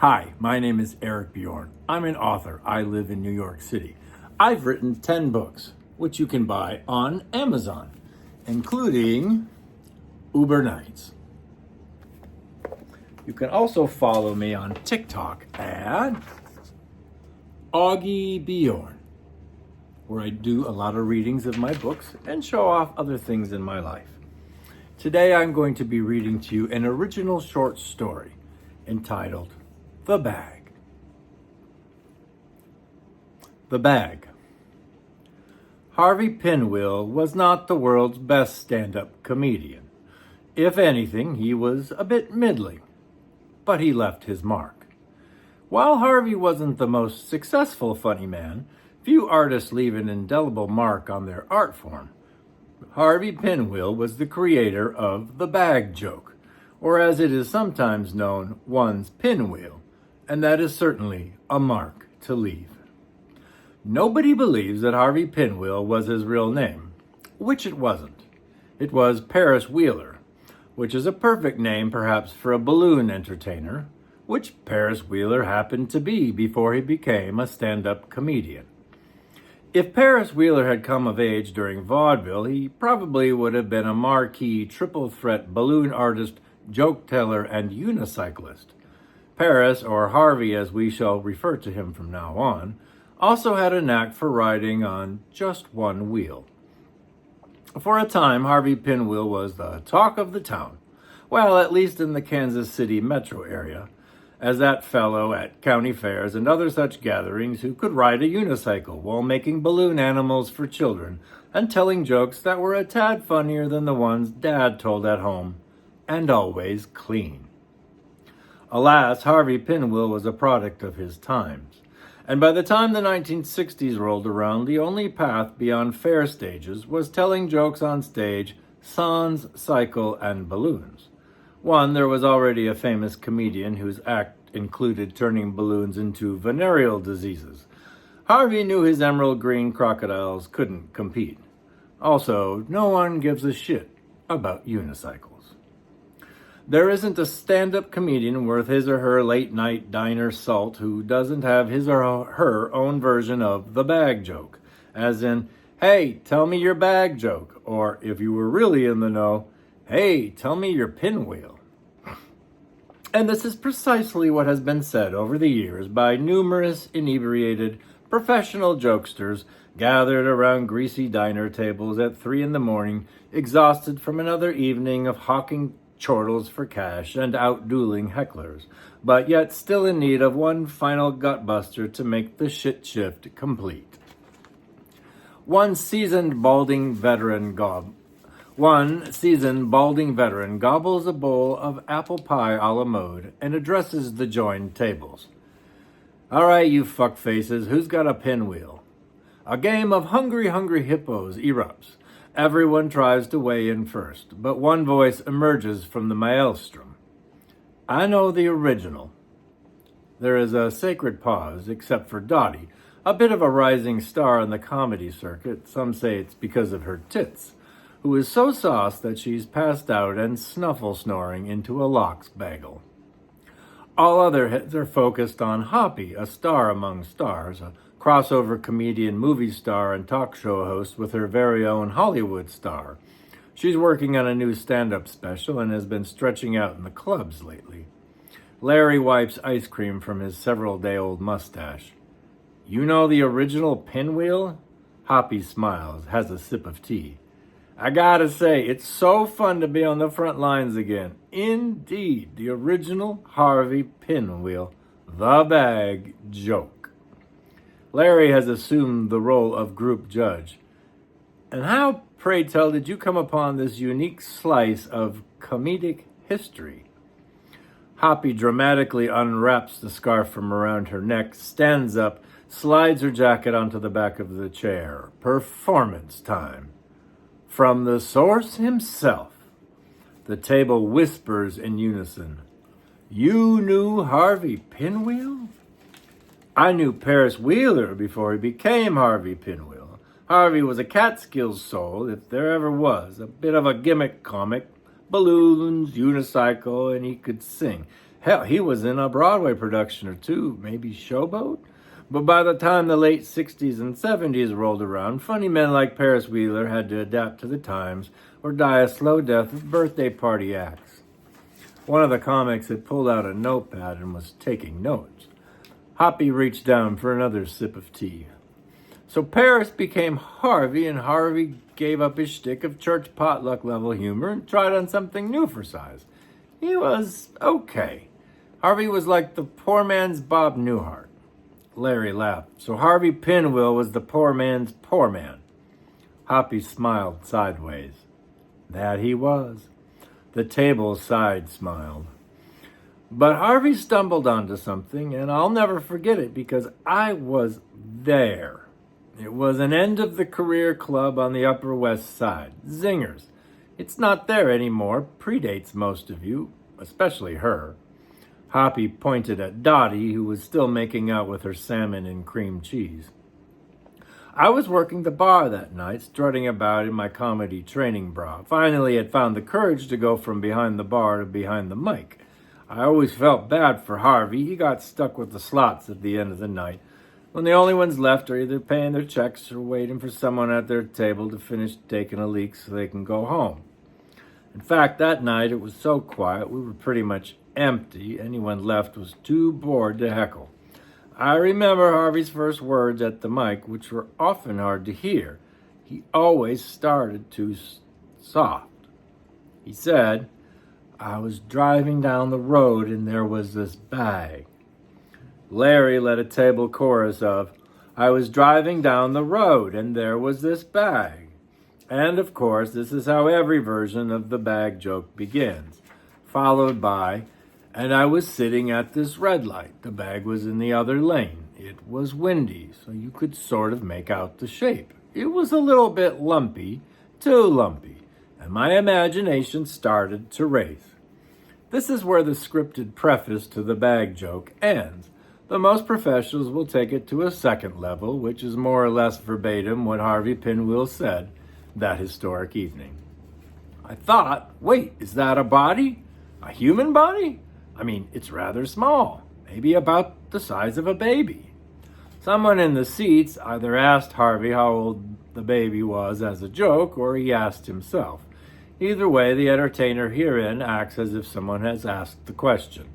Hi, my name is Eric Bjorn. I'm an author. I live in New York City. I've written 10 books, which you can buy on Amazon, including Uber Nights. You can also follow me on TikTok at Augie Bjorn, where I do a lot of readings of my books and show off other things in my life. Today I'm going to be reading to you an original short story entitled The Bag. The Bag. Harvey Pinwheel was not the world's best stand-up comedian. If anything, he was a bit middling, but he left his mark. While Harvey wasn't the most successful funny man, few artists leave an indelible mark on their art form. Harvey Pinwheel was the creator of the bag joke, or as it is sometimes known, one's pinwheel, and that is certainly a mark to leave. Nobody believes that Harvey Pinwheel was his real name, which it wasn't. It was Paris Wheeler, which is a perfect name perhaps for a balloon entertainer, which Paris Wheeler happened to be before he became a stand-up comedian. If Paris Wheeler had come of age during vaudeville, he probably would have been a marquee triple-threat balloon artist, joke teller, and unicyclist. Paris, or Harvey as we shall refer to him from now on, also had a knack for riding on just one wheel. For a time, Harvey Pinwheel was the talk of the town, well, at least in the Kansas City metro area, as that fellow at county fairs and other such gatherings who could ride a unicycle while making balloon animals for children and telling jokes that were a tad funnier than the ones Dad told at home, and always clean. Alas, Harvey Pinwheel was a product of his times, and by the time the 1960s rolled around, the only path beyond fair stages was telling jokes on stage, sans, cycle, and balloons. One, there was already a famous comedian whose act included turning balloons into venereal diseases. Harvey knew his emerald green crocodiles couldn't compete. Also, no one gives a shit about unicycles. There isn't a stand-up comedian worth his or her late-night diner salt who doesn't have his or her own version of the bag joke, as in, hey, tell me your bag joke, or if you were really in the know, hey, tell me your pinwheel. And this is precisely what has been said over the years by numerous inebriated professional jokesters gathered around greasy diner tables at 3 a.m, exhausted from another evening of hawking chortles for cash and out-dueling hecklers, but yet still in need of one final gutbuster to make the shit shift complete. One seasoned balding veteran gobbles a bowl of apple pie a la mode and addresses the joined tables. All right, you fuckfaces, who's got a pinwheel? A game of hungry hippos erupts. Everyone tries to weigh in first, but one voice emerges from the maelstrom. I know the original. There is a sacred pause, except for Dottie, a bit of a rising star in the comedy circuit. Some say it's because of her tits, who is so sauced that she's passed out and snuffle-snoring into a lox bagel. All other heads are focused on Hoppy, a star among stars, a crossover comedian, movie star, and talk show host with her very own Hollywood star. She's working on a new stand-up special and has been stretching out in the clubs lately. Larry wipes ice cream from his several-day-old mustache. You know the original pinwheel? Hoppy smiles, has a sip of tea. I gotta say, it's so fun to be on the front lines again. Indeed, the original Harvey Pinwheel, the bag joke. Larry has assumed the role of group judge. And how, pray tell, did you come upon this unique slice of comedic history? Hoppy dramatically unwraps the scarf from around her neck, stands up, slides her jacket onto the back of the chair. Performance time. From the source himself, the table whispers in unison. You knew Harvey Pinwheel? I knew Paris Wheeler before he became Harvey Pinwheel. Harvey was a Catskills soul, if there ever was, a bit of a gimmick comic, balloons, unicycle, and he could sing. Hell, he was in a Broadway production or two, maybe Showboat? But by the time the late 60s and 70s rolled around, funny men like Paris Wheeler had to adapt to the times or die a slow death with birthday party acts. One of the comics had pulled out a notepad and was taking notes. Hoppy reached down for another sip of tea. So Paris became Harvey, and Harvey gave up his shtick of church potluck level humor and tried on something new for size. He was okay. Harvey was like the poor man's Bob Newhart. Larry laughed. So Harvey Pinwheel was the poor man's poor man. Hoppy smiled sideways. That he was. The table side smiled. But Harvey stumbled onto something, and I'll never forget it because I was there. It was an end of the career club on the Upper West Side. Zingers. It's not there anymore. Predates most of you, especially her. Hoppy pointed at Dottie, who was still making out with her salmon and cream cheese. I was working the bar that night, strutting about in my comedy training bra. Finally had found the courage to go from behind the bar to behind the mic. I always felt bad for Harvey. He got stuck with the slots at the end of the night, when the only ones left are either paying their checks or waiting for someone at their table to finish taking a leak so they can go home. In fact, that night it was so quiet we were pretty much empty. Anyone left was too bored to heckle. I remember Harvey's first words at the mic, which were often hard to hear. He always started too soft. He said, I was driving down the road and there was this bag. Larry led a table chorus of, I was driving down the road and there was this bag. And of course, this is how every version of the bag joke begins, followed by, and I was sitting at this red light. The bag was in the other lane. It was windy, so you could sort of make out the shape. It was a little bit lumpy, too lumpy, and my imagination started to race. This is where the scripted preface to the bag joke ends. But most professionals will take it to a second level, which is more or less verbatim what Harvey Pinwheel said that historic evening. I thought, wait, is that a body? A human body? I mean, it's rather small, maybe about the size of a baby. Someone in the seats either asked Harvey how old the baby was as a joke, or he asked himself. Either way, the entertainer herein acts as if someone has asked the question.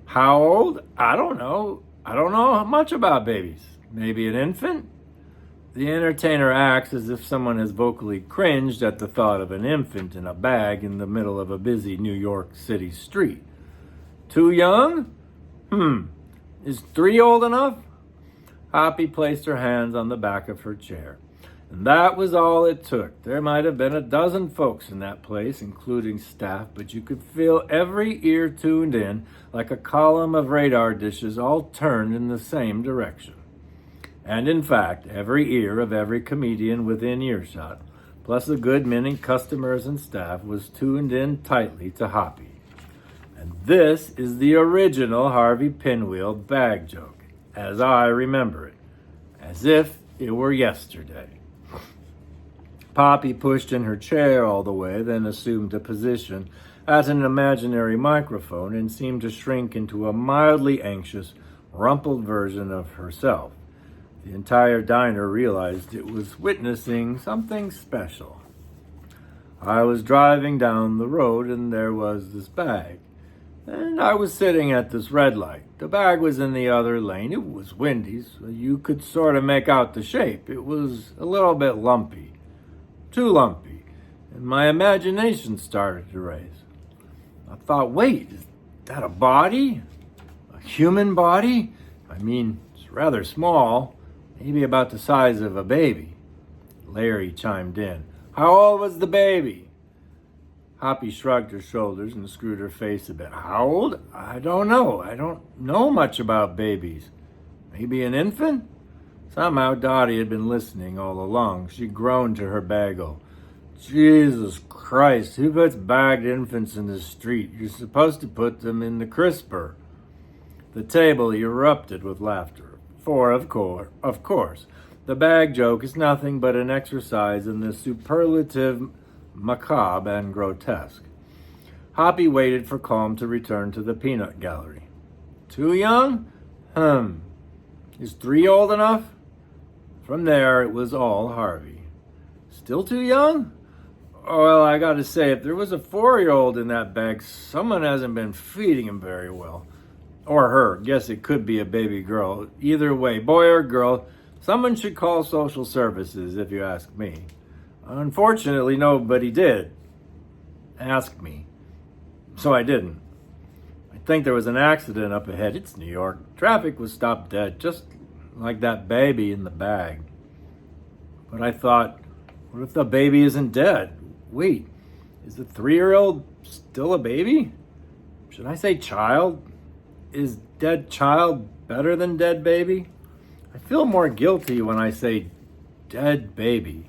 How old? I don't know. I don't know much about babies. Maybe an infant? The entertainer acts as if someone has vocally cringed at the thought of an infant in a bag in the middle of a busy New York City street. Too young? Is 3 old enough? Hoppy placed her hands on the back of her chair. And that was all it took. There might have been a dozen folks in that place, including staff, but you could feel every ear tuned in like a column of radar dishes all turned in the same direction. And in fact, every ear of every comedian within earshot, plus a good many customers and staff, was tuned in tightly to Hoppy. And this is the original Harvey Pinwheel bag joke, as I remember it, as if it were yesterday. Poppy pushed in her chair all the way, then assumed a position at an imaginary microphone and seemed to shrink into a mildly anxious, rumpled version of herself. The entire diner realized it was witnessing something special. I was driving down the road and there was this bag. And I was sitting at this red light. The bag was in the other lane. It was windy, so you could sort of make out the shape. It was a little bit lumpy. Too lumpy. And my imagination started to race. I thought, wait, is that a body? A human body? I mean, it's rather small. Maybe about the size of a baby. Larry chimed in. How old was the baby? Hoppy shrugged her shoulders and screwed her face a bit. How old? I don't know. I don't know much about babies. Maybe an infant? Somehow Dottie had been listening all along. She groaned to her bagel. Jesus Christ, who puts bagged infants in the street? You're supposed to put them in the crisper. The table erupted with laughter. For, of course, the bag joke is nothing but an exercise in the superlative macabre and grotesque. Hoppy waited for calm to return to the peanut gallery. Too young? Is 3 old enough? From there, it was all Harvey. Still too young? Oh, well, I gotta say, if there was a 4-year-old in that bag, someone hasn't been feeding him very well. Or her. Guess it could be a baby girl. Either way, boy or girl, someone should call social services, if you ask me. Unfortunately, nobody did ask me. So I didn't. I think there was an accident up ahead. It's New York. Traffic was stopped dead, just like that baby in the bag. But I thought, what if the baby isn't dead? Wait, is the 3-year-old still a baby? Should I say child? Is dead child better than dead baby? I feel more guilty when I say dead baby.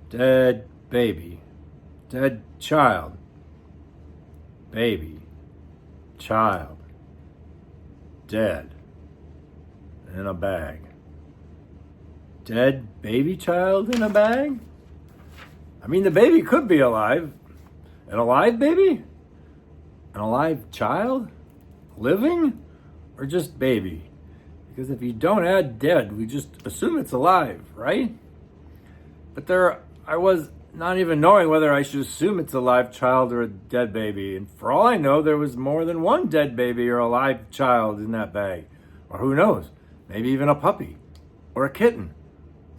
Dead baby. Dead child. Baby. Child. Dead. In a bag. Dead baby child in a bag? I mean, the baby could be alive. An alive baby? An alive child? Living? Or just baby? Because if you don't add dead, we just assume it's alive, right? But I was not even knowing whether I should assume it's a live child or a dead baby. And for all I know, there was more than one dead baby or a live child in that bag. Or who knows, maybe even a puppy or a kitten.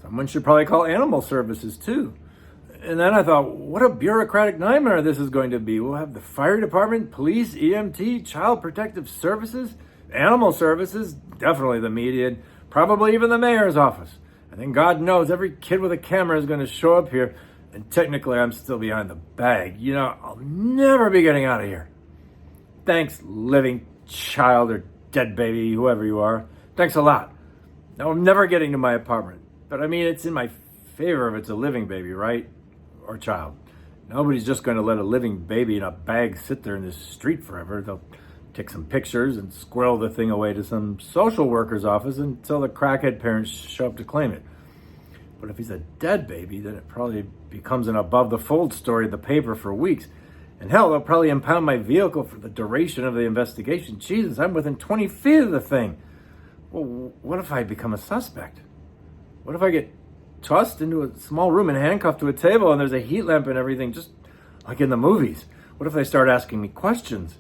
Someone should probably call animal services too. And then I thought, what a bureaucratic nightmare this is going to be. We'll have the fire department, police, EMT, child protective services, animal services, definitely the media, and probably even the mayor's office. And then God knows every kid with a camera is going to show up here. And technically, I'm still behind the bag. You know, I'll never be getting out of here. Thanks, living child or dead baby, whoever you are. Thanks a lot. Now, I'm never getting to my apartment. But I mean, it's in my favor if it's a living baby, right? Or child. Nobody's just going to let a living baby in a bag sit there in the street forever. They'll take some pictures and squirrel the thing away to some social worker's office until the crackhead parents show up to claim it. But if he's a dead baby, then it probably becomes an above-the-fold story in the paper for weeks. And hell, they'll probably impound my vehicle for the duration of the investigation. Jesus, I'm within 20 feet of the thing. Well, what if I become a suspect? What if I get tossed into a small room and handcuffed to a table and there's a heat lamp and everything, just like in the movies? What if they start asking me questions?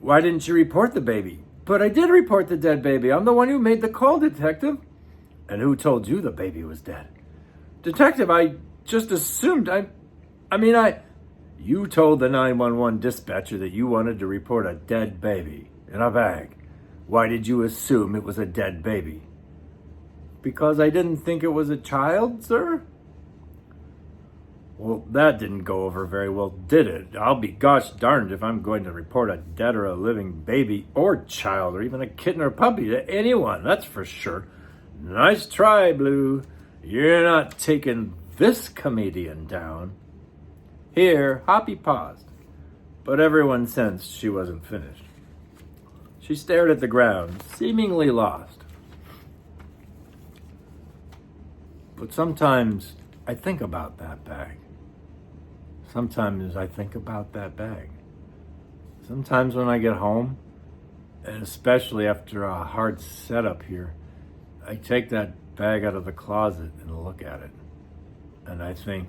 Why didn't you report the baby? But I did report the dead baby. I'm the one who made the call, detective. And who told you the baby was dead? Detective, I just assumed. You told the 911 dispatcher that you wanted to report a dead baby in a bag. Why did you assume it was a dead baby? Because I didn't think it was a child, sir? Well, that didn't go over very well, did it? I'll be gosh darned if I'm going to report a dead or a living baby or child or even a kitten or puppy to anyone, that's for sure. Nice try, Blue. You're not taking this comedian down. Here, Hoppy paused, but everyone sensed she wasn't finished. She stared at the ground, seemingly lost. But sometimes I think about that bag. Sometimes I think about that bag. Sometimes when I get home, and especially after a hard setup here, I take that bag out of the closet and look at it. And I think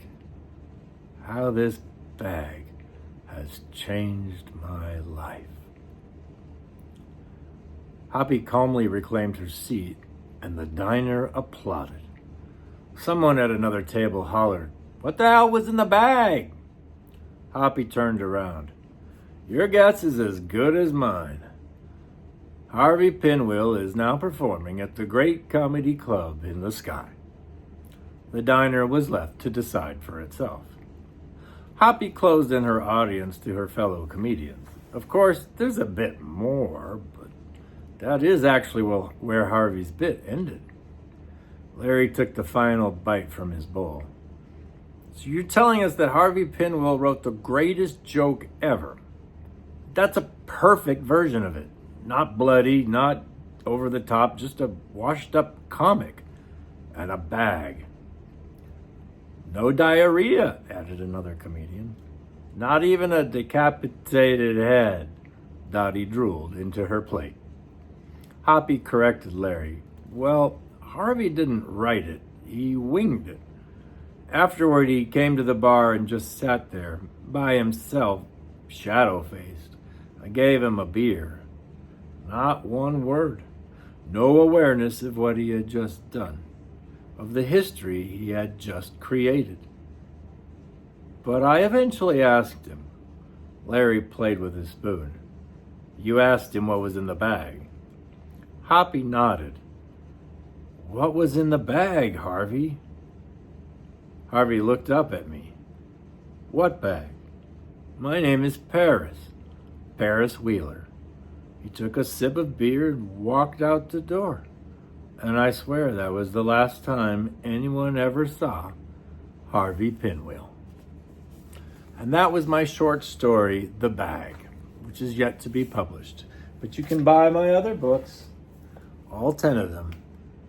how this bag has changed my life. Hoppy calmly reclaimed her seat, and the diner applauded. Someone at another table hollered, "What the hell was in the bag?" Hoppy turned around. "Your guess is as good as mine. Harvey Pinwheel is now performing at the Great Comedy Club in the sky." The diner was left to decide for itself. Hoppy closed in her audience to her fellow comedians. Of course, there's a bit more, but that is actually where Harvey's bit ended. Larry took the final bite from his bowl. "So you're telling us that Harvey Pinwheel wrote the greatest joke ever? That's a perfect version of it. Not bloody, not over the top, just a washed up comic. And a bag." "No diarrhea," added another comedian. Not even a decapitated head, Dottie drooled into her plate. Hoppy corrected Larry. Well, Harvey didn't write it. He winged it. Afterward, he came to the bar and just sat there, by himself, shadow-faced. I gave him a beer. Not one word. No awareness of what he had just done, of the history he had just created. But I eventually asked him. Larry played with his spoon. You asked him what was in the bag. Hoppy nodded. What was in the bag, Harvey? Harvey looked up at me. What bag? My name is Paris. Paris Wheeler. He took a sip of beer and walked out the door. And I swear that was the last time anyone ever saw Harvey Pinwheel. And that was my short story, The Bag, which is yet to be published. But you can buy my other books, all 10 of them,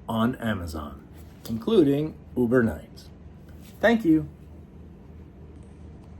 on Amazon, including Uber Nights. Thank you.